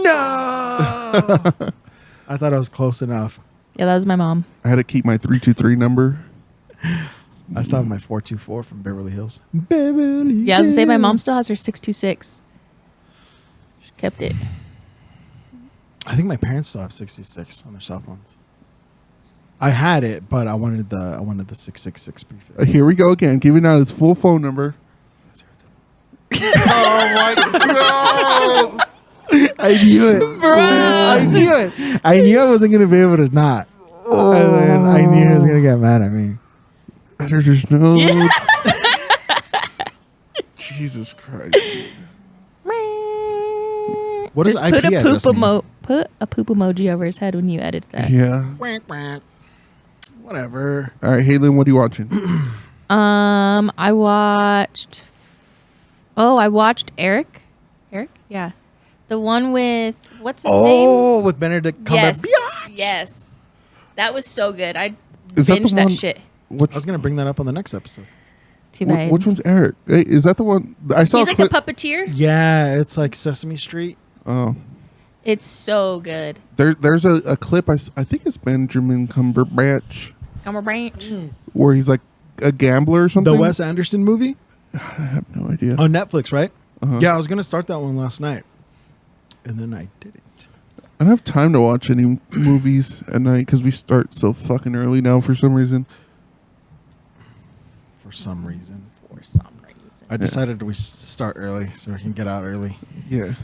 I thought I was close enough. Yeah, that was my mom. I had to keep my 323 number. I still have my 424 from Beverly Hills. Yeah, I was gonna say my mom still has her 626. She kept it. I think my parents still have 66 on their cell phones. I had it, but I wanted the 666 prefix. Here we go again, giving out his full phone number. Oh my god! I knew it, bro. I knew it. I knew I wasn't gonna be able to not. And then I knew he was gonna get mad at me. Editor's notes. Jesus Christ, dude. What Just does put IP a address poop mean? put a poop emoji over his head when you edit that. Yeah. Whatever. All right, Haylin, what are you watching? I watched Eric. Eric? Yeah. The one with what's his name? Oh, with Benedict Cumberbatch. Yes. That was so good. I Is that binged the that one- shit. What, I was gonna bring that up on the next episode. Too bad. which one's Eric? Hey, is that the one? I saw. He's a like clip. a puppeteer. Yeah, it's like Sesame Street. Oh, It's so good. there's a clip. I think it's Benjamin Cumberbatch Gummer branch. where he's like a gambler or something. The Wes Anderson movie I have no idea. on Netflix, right? Uh-huh. Yeah, I was gonna start that one last night, and then I didn't. I don't have time to watch any movies at night because we start so fucking early now for some reason. For some reason, I I decided we start early so we can get out early. Yeah.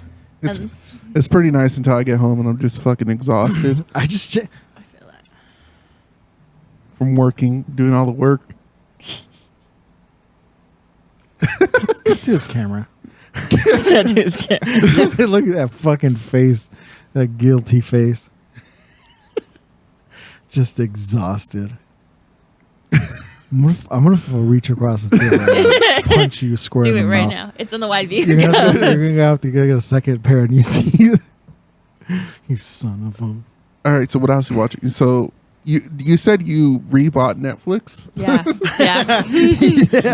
It's pretty nice until I get home and I'm just fucking exhausted I just I feel that. from working, doing all the work. get to his camera. That's his camera. Look at that fucking face, that guilty face. Just exhausted. I'm gonna reach across the table and punch you square Do in it the right mouth. now. It's on the wide view. You're gonna have to get a second pair of new teeth. You son of a. All right, so what else are you watching? So you said you rebought Netflix? Yeah.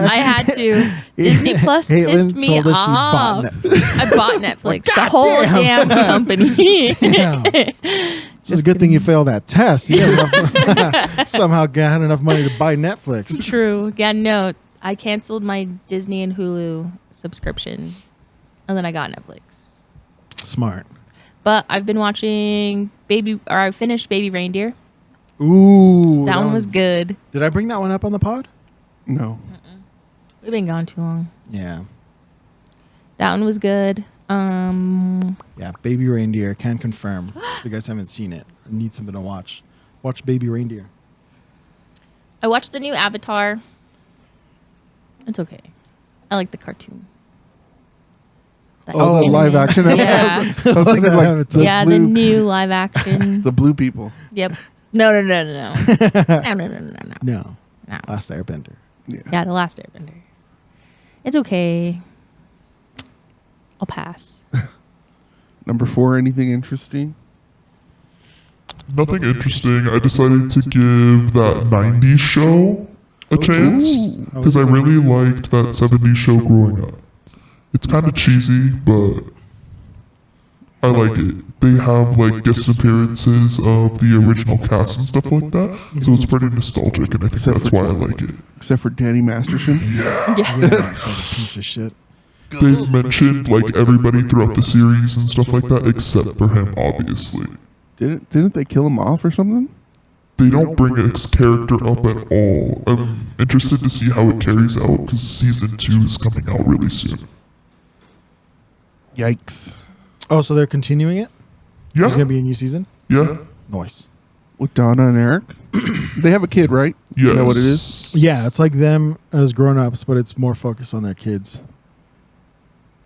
I had to. Disney Plus Caitlin pissed me told us she off. bought Netflix. I bought Netflix, the God whole damn. damn company. Damn. It's a good thing you failed that test. You somehow had enough money to buy Netflix. True. Yeah, no. I canceled my Disney and Hulu subscription, and then I got Netflix. Smart. But I've been watching I finished Baby Reindeer. Ooh, That one was good. Did I bring that one up on the pod? No. We've been gone too long. Yeah. That one was good. Yeah, Baby Reindeer. Can confirm. If you guys haven't seen it, I need something to watch. Watch Baby Reindeer. I watched the new Avatar. It's okay. I like the cartoon. The Oh, the anime. live action? Yeah. I was thinking like Yeah, the blue, new live action. the blue people. Yep. No. No. No. No. Last Airbender. Yeah, the last Airbender. It's okay. I'll pass. Number 4, anything interesting? Nothing interesting. I decided to give that 90s show a chance because I really liked that 70s show growing up. It's kind of cheesy, but I like it. They have like guest appearances of the original cast and stuff like that, so it's pretty nostalgic, and I think that's why I like it. Except for Danny Masterson. Yeah. Yeah, piece of shit. They've mentioned like everybody throughout the series and stuff like that, except for him, obviously. Didn't they kill him off or something? They don't bring his character up at all. I'm interested to see how it carries out because season 2 is coming out really soon. Yikes. Oh, so they're continuing it? Yeah, There's gonna be a new season. Yeah. Noise. With Donna and Eric. They have a kid, right? Yes. Is that what it is? Yeah, it's like them as grown-ups, but it's more focused on their kids.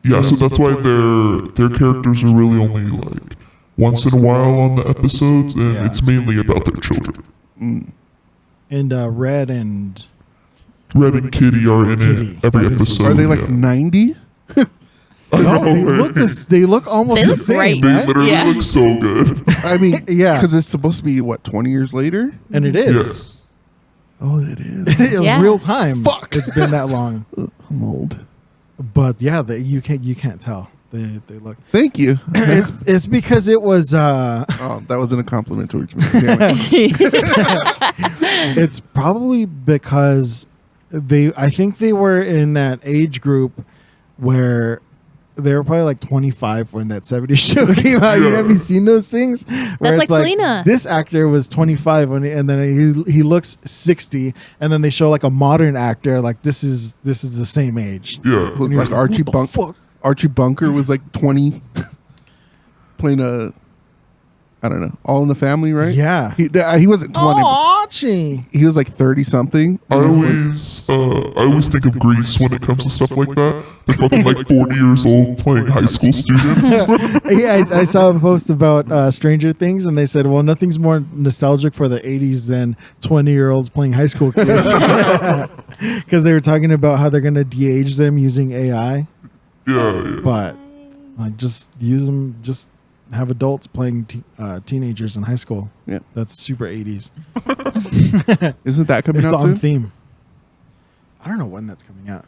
Yeah, so that's why their characters are really only like once in a while on the episodes, and Yeah. it's mainly about their children. And Red and Red and Kitty are in Kitty. it every I was gonna say, episode. Are they like yeah. 90? I no, know, they right? look almost They the look same, great. They right? literally Yeah. look so good. I mean, Yeah. because it's supposed to be, what, 20 years later? And it is. Yes. Oh, it is. In Yeah. real time. Fuck. It's been that long. I'm old. But yeah, you can't tell. They look. Thank you. It's because it was. Oh, that wasn't a compliment towards me. Damn it. It's probably because I think they were in that age group where they were probably like 25 when that 70s show came out. You Yeah. have you seen those things? Where That's it's like Selena. This actor was 25 and then he looks 60, and then they show like a modern actor like this is the same age. Yeah. And you're Like Archie what the Bunk- fuck? Archie Bunker was like 20, playing I don't know, All in the Family, right? Yeah. He wasn't 20. Oh, Archie. He was like 30 something. I always think of Grease when it comes to stuff like that. They're fucking like 40 years old playing high school students. Yeah, I saw a post about Stranger Things, and they said, well, nothing's more nostalgic for the 80s than 20-year-olds playing high school kids. Because they were talking about how they're going to de-age them using AI. Yeah. But like, just use them, just have adults playing teenagers in high school. Yeah. That's super 80s. Isn't that coming It's out on soon? theme. I don't know when that's coming out.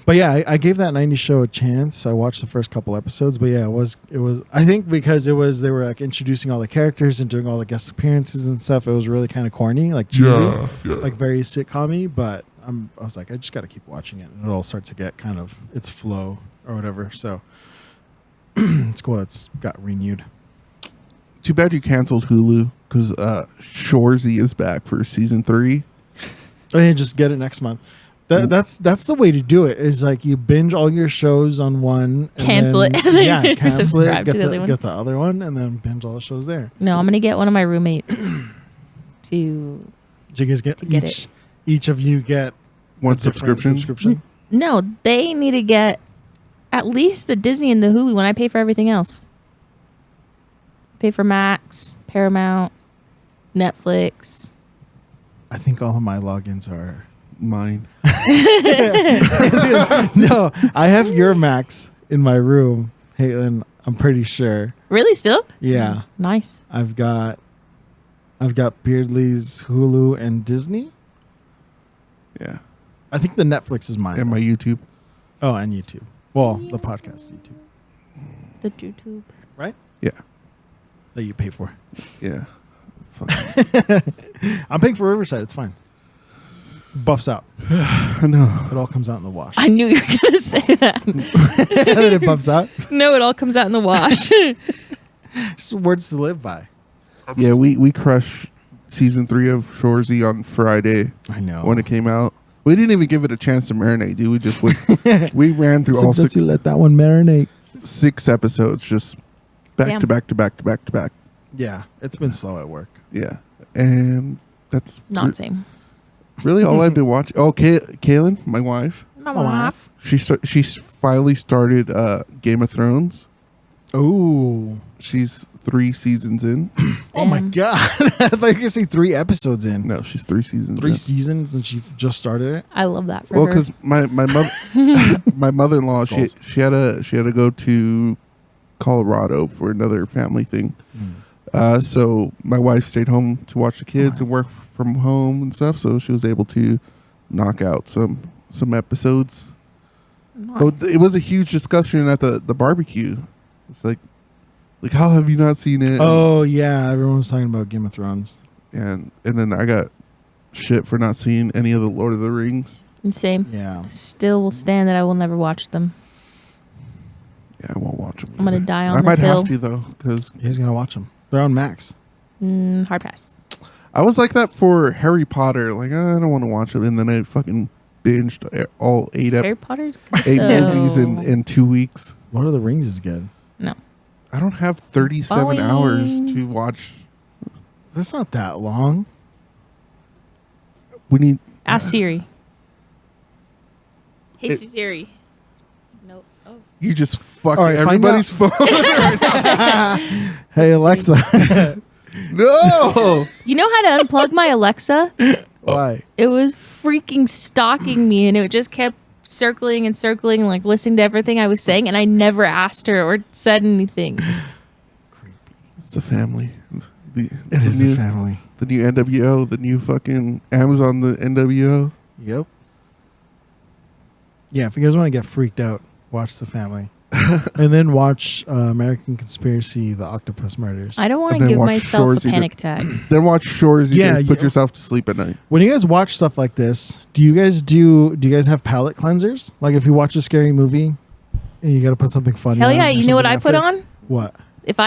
But yeah, I gave that 90s show a chance. I watched the first couple episodes, but yeah, it was I think because they were like introducing all the characters and doing all the guest appearances and stuff, it was really kind of corny, like cheesy, Yeah. like very sitcom-y, but I was like, I just got to keep watching it, and it'll start to get kind of its flow or whatever. So it's cool. It's got renewed. Too bad you canceled Hulu because Shoresy is back for season 3. Oh yeah, just get it next month. That's the way to do it. Is like you binge all your shows on one, and Cancel then- it, and then yeah, cancel it. subscribe Get to the other one. get the other one, and then binge all the shows there. No, I'm gonna get one of my roommates to. Did you guys get get each of you get One a different subscription? No, they need to get at least the Disney and the Hulu when I pay for everything else. Pay for Max, Paramount, Netflix. I think all of my logins are. Mine. No, I have your Max in my room, Caitlin. I'm pretty sure. Really, still? Yeah, Nice. I've got Beardley's Hulu and Disney. Yeah. I think the Netflix is mine. And my YouTube. Oh, and YouTube. Well, the podcast YouTube, The YouTube. right? Yeah. That you pay for. Yeah. Fuck. I'm paying for Riverside. It's fine. Buffs out. I know. It all comes out in the wash. I knew you were gonna say that. That it buffs out. No, it all comes out in the wash. Just words to live by. Yeah, we crushed season 3 of Shoresy on Friday I know. when it came out. We didn't even give it a chance to marinate, dude. We just went, we ran through all just to let that one marinate. 6 episodes just back Damn. to back to back to back to back. Yeah, it's been slow at work. Yeah. And that's Not same. really all I've been watching. Oh, Kaylin, my wife, My wife. she finally started Game of Thrones. Oh. She's 3 seasons in. Oh my Damn. god. I thought you were gonna say 3 episodes in. No, she's 3 seasons 3 in. seasons and she just started it. I love that for Well, her. because my mother, my mother-in-law, Goals. she had to go to Colorado for another family thing. So my wife stayed home to watch the kids and work from home and stuff. So she was able to knock out some episodes. Nice. But it was a huge discussion at the barbecue. It's like how have you not seen it? Oh yeah, everyone was talking about Game of Thrones. And then I got shit for not seeing any of the Lord of the Rings. Same. Yeah. Still will stand that I will never watch them. Yeah, I won't watch them. I'm gonna die on I this might hill. have to though, because You guys gotta watch them. They're on Max. Hard pass. I was like that for Harry Potter. Like, I don't want to watch it. And then I fucking binged all 8 Harry Potter's good 8 though. movies in 2 weeks. Lord of the Rings is good. No. I don't have 37 hours to watch. That's not that long. We need. Ask Siri. Hey It- Siri. Nope. Oh. You just fuck All right, find everybody's phone. Hey, Alexa. No. You know how to unplug my Alexa? Why? It was freaking stalking me, and it just kept circling and circling, like listening to everything I was saying, and I never asked her or said anything. It's a family. It is a family. The new NWO, the new fucking Amazon, the NWO. Yep. Yeah, if you guys want to get freaked out, watch The Family. And then watch American Conspiracy, The Octopus Murders. I don't want And to then give watch myself Shores a Eater. panic attack. Then watch Shores. You Yeah, can put you- yourself to sleep at night. When you guys watch stuff like this, do you guys have palate cleansers? Like if you watch a scary movie and you got to put something funny Hell on yeah! or You know what I something put after? on? What? If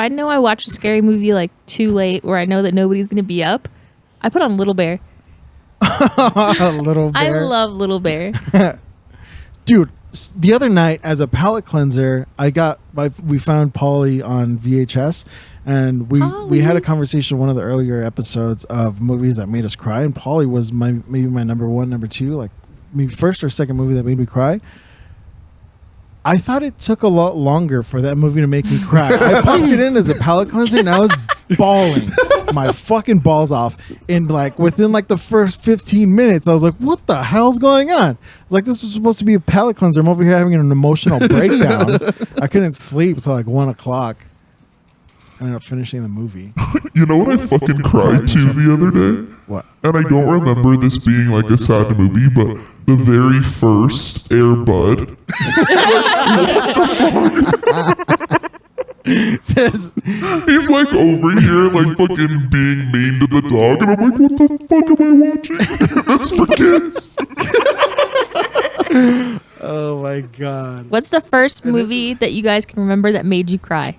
I know I watch a scary movie like too late, where I know that nobody's gonna be up, I put on Little Bear. Little I Bear. love Little Bear. Dude, the other night as a palate cleanser, we found Polly on VHS, and we had a conversation in one of the earlier episodes of movies that made us cry, and Polly was maybe my number one, number two, like maybe first or second movie that made me cry. I thought it took a lot longer for that movie to make me cry. I popped it in as a palate cleanser, and I was bawling my fucking balls off. And like within like the first 15 minutes, I was like, "What the hell's going on?" I was like, "This was supposed to be a palate cleanser. I'm over here having an emotional breakdown." I couldn't sleep till like 1 o'clock. I ended up finishing the movie. You know what I fucking cried to the other day? What? And I don't remember this being like a sad movie, but the very first Air Bud. He's like over here, like fucking being mean to the dog, and I'm like, what the fuck am I watching? That's for kids. Oh my god! What's the first movie that you guys can remember that made you cry?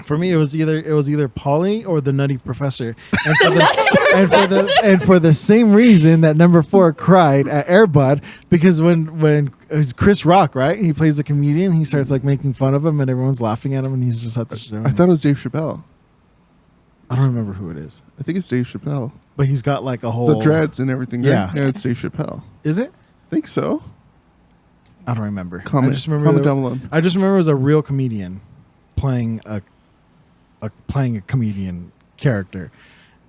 For me, it was either Polly or the Nutty Professor, and for the same reason that number 4 cried at Air Bud, because when it was Chris Rock, right? He plays the comedian. He starts like making fun of him, and everyone's laughing at him, and he's just at the show. I thought it was Dave Chappelle. I don't remember who it is, I think it's Dave Chappelle. but he's got like a whole The dreads and everything. Right? Yeah. Yeah, it's Dave Chappelle. Is it? I think so. I don't remember. Comment. I just remember Comment down below. I just remember it was a real comedian playing a comedian character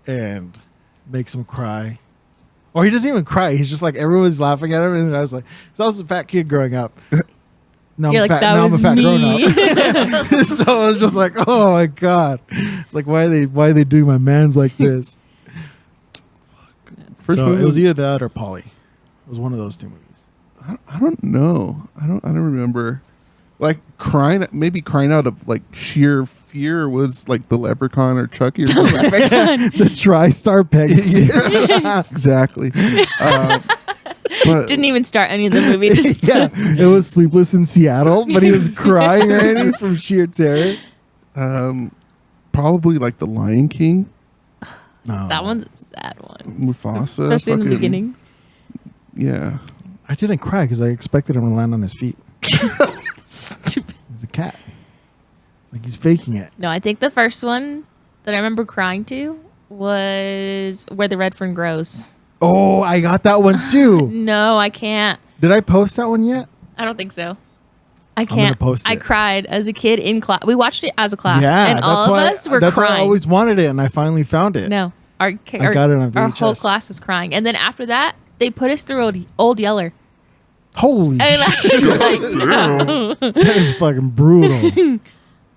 and makes him cry. Or he doesn't even cry. He's just like everyone's laughing at him, and I was like, so I was a fat kid growing up. Now You're I'm like, fat. that Now I'm a was fat grown me. up. So I was just like, oh my god! It's like why are they doing my mans like this? First So movie it was either that or Polly. It was one of those two movies. I don't know. I don't remember. Like maybe crying out of like sheer fear was like the Leprechaun or Chucky or something. The TriStar Pegasus. Exactly. But Didn't even start any of the movie. Just Yeah, it was Sleepless in Seattle, but he was crying already from sheer terror. probably like the Lion King, No, that one's a sad one, Mufasa, especially in the fucking- beginning. Yeah. I didn't cry because I expected him to land on his feet. Stupid. He's a cat. Like he's faking it. No, I think the first one that I remember crying to was Where the Red Fern Grows. Oh, I got that one too. No, I can't. Did I post that one yet? I don't think so. I gonna can't. post I it. cried as a kid in class. We watched it as a class, Yeah, and all of us were that's crying. why I always wanted it, and I finally found it. No, our got it on our whole VHS. class was crying, and then after that, they put us through Old Yeller. Holy And I shit, was like, no, that is fucking brutal.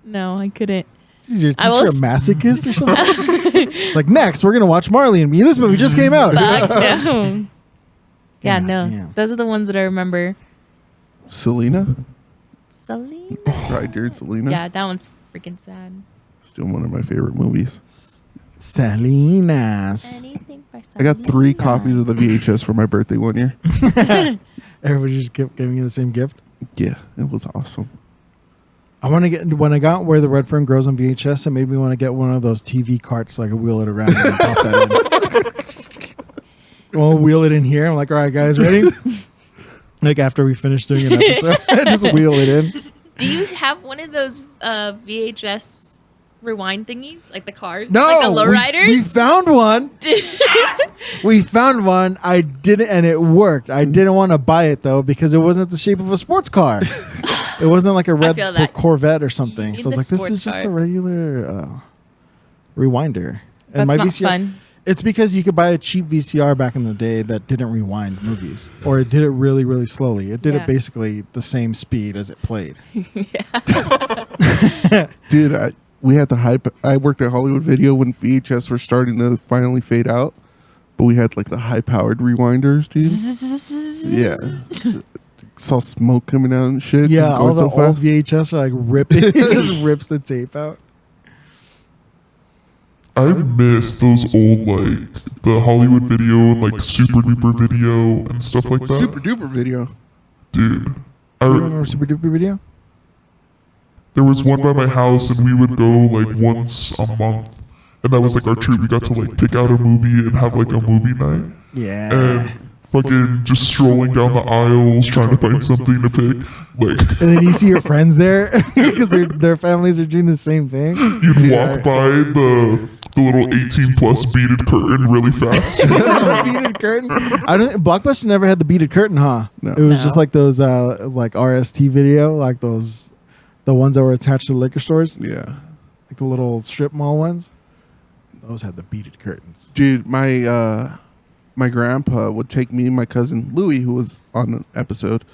no, I couldn't. Is your I teacher will a s- masochist or something? It's like next we're gonna watch Marley and Me. This movie just came out. Fuck no. Yeah, God no. damn. Those are the ones that I remember. Selena. Selena? Cried during Selena. Yeah, that one's freaking sad. Still one of my favorite movies. Salinas. Anything for I got 3 Selena. copies of the VHS for my birthday one year. Everybody just kept giving you the same gift. Yeah, it was awesome. I want to get when I got Where the Red Fern Grows on VHS. It made me want to get one of those TV carts so I could wheel it around and pop that in. We'll wheel it in here. I'm like, all right, guys, ready? Like after we finish doing an episode, just wheel it in. Do you have one of those VHS rewind thingies, like the cars, No, like the lowriders? we found one. We found one. I didn't, and it worked. I didn't want to buy it though because it wasn't the shape of a sports car. It wasn't like a red feel that. Corvette or something. You So I was need like, the this is sports just car. a regular rewinder. That's my not VCR fun. It's because you could buy a cheap VCR back in the day that didn't rewind movies, or it did it really, really slowly. It did Yeah. it basically the same speed as it played. Dude, we had the hype. I worked at Hollywood Video when VHS were starting to finally fade out, but we had like the high-powered rewinders, dude. Yeah, saw smoke coming out and shit. 'cause Yeah, it's all going the so old fast. VHS are like ripping. It just rips the tape out. I miss those old, like, the Hollywood Video and, like, Super Duper Video and stuff like that. Super duper video. Dude. You remember Super Duper Video? There was one by my house, and we would go, like, once a month. And that was, like, our treat. We got to, like, pick out a movie and have, like, a movie night. Yeah. And fucking just strolling down the aisles trying to find something to pick. Like, And then you see your friends there because their families are doing the same thing. you'd Dude, walk by the little 18-plus beaded curtain really fast. the beaded curtain. I don't. Blockbuster never had the beaded curtain, huh? No. It was No. just like those, like RST video, like those, the ones that were attached to liquor stores, Yeah, like the little strip mall ones. Those had the beaded curtains. dude, my grandpa would take me and my cousin Louie, who was on an episode.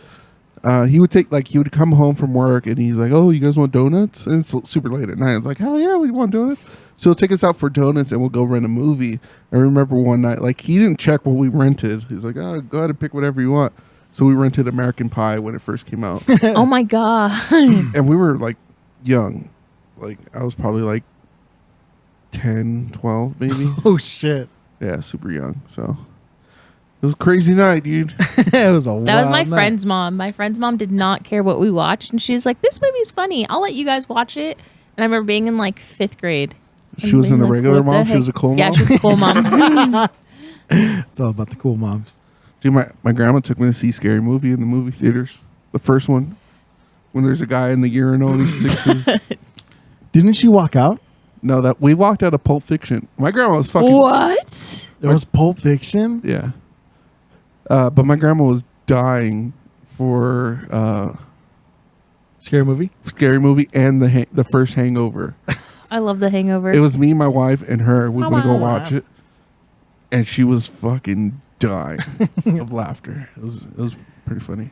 He would come home from work and he's like, "Oh, you guys want donuts?" And it's super late at night. I was like, "Hell yeah, we want donuts!" So he'll take us out for donuts and we'll go rent a movie. I remember one night, like he didn't check what we rented. He's like, "Oh, go ahead and pick whatever you want." So we rented American Pie when it first came out, Oh my god. and we were like young, like I was probably like 10, 12 maybe. Oh shit! Yeah, super young. So it was a crazy night, dude. It was a. That was my wild night. friend's mom. My friend's mom did not care what we watched, and she was like, "This movie's funny. I'll let you guys watch it." And I remember being in like 5th grade. She wasn't a Like, regular what the mom. She heck? was a cool Yeah, mom. she was a cool mom. It's all about the cool moms. Dude, my grandma took me to see Scary Movie in the movie theaters. The first one, when there's a guy in the urinal and he sticks his. Didn't she walk out? No, that we walked out of Pulp Fiction. My grandma was fucking. What? It was Pulp Fiction. Yeah. But my grandma was dying for Scary movie. Scary Movie and the first Hangover. I love The Hangover. It was me, my wife, and her. We were gonna go Wow. watch it, and she was fucking dying of laughter. It was pretty funny.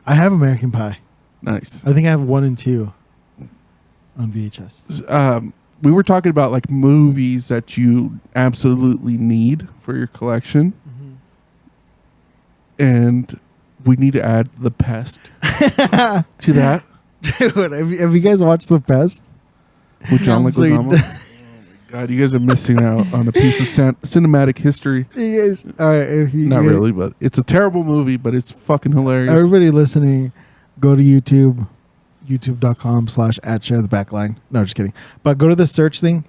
I have American Pie. Nice. I think I have 1 and 2 on VHS. We were talking about like movies that you absolutely need for your collection, and we need to add The Pest to that Dude, have you guys watched The Pest? with John No. So you- Leguizamo. Oh my God, you guys are missing out on a piece of cinematic history. Yes. All right. If you Not really, but it's a terrible movie, but it's fucking hilarious. Everybody listening, go to YouTube, youtube.com/@sharethebackline. No, just kidding. But go to the search thing.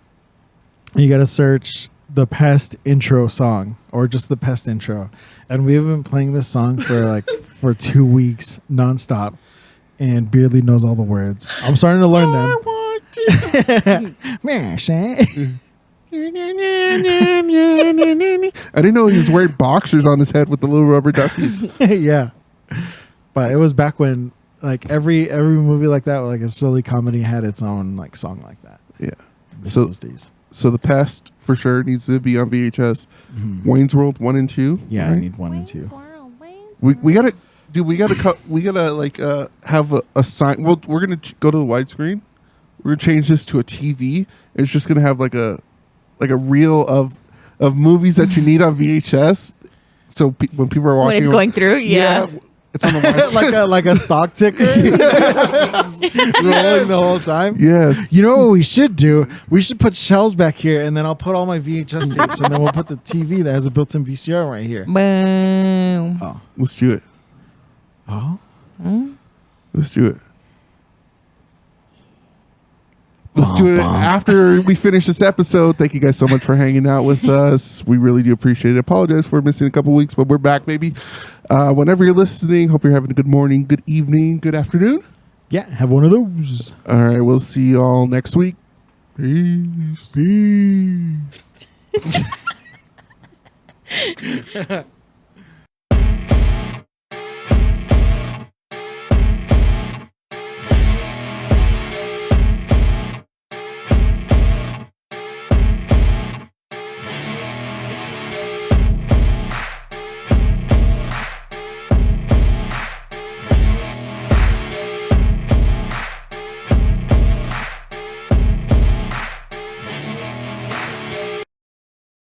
And you got to search the Pest intro song or just the Pest intro. And we've been playing this song for 2 weeks nonstop. And Beardley knows all the words. I'm starting to learn them. Mash, eh? I didn't know he was wearing boxers on his head with the little rubber ducky. Yeah. But it was back when like every movie like that, like a silly comedy, had its own like song like that. Yeah. Miss So- those days. So The Pest for sure needs to be on VHS. Wayne's World 1 and 2. Yeah, I right? need 1 and 2. We gotta, dude. We gotta like have a sign. Well, we're gonna go to the widescreen. We're gonna change this to a TV. It's just gonna have like a reel of movies that you need on VHS. So when people are watching, When it's going through, yeah. it's on the widescreen. like a stock ticker rolling the whole time. Yes. You know what we should do? We should put shelves back here, and then I'll put all my VHS tapes, and then we'll put the TV that has a built-in VCR right here. Boom. Oh, Let's do it. oh, Let's do it. Let's do it after we finish this episode. Thank you guys so much for hanging out with us. We really do appreciate it. Apologize for missing a couple weeks, but we're back, baby. Whenever you're listening, hope you're having a good morning, good evening, good afternoon. Yeah, have one of those. All right, we'll see you all next week. Peace. Peace.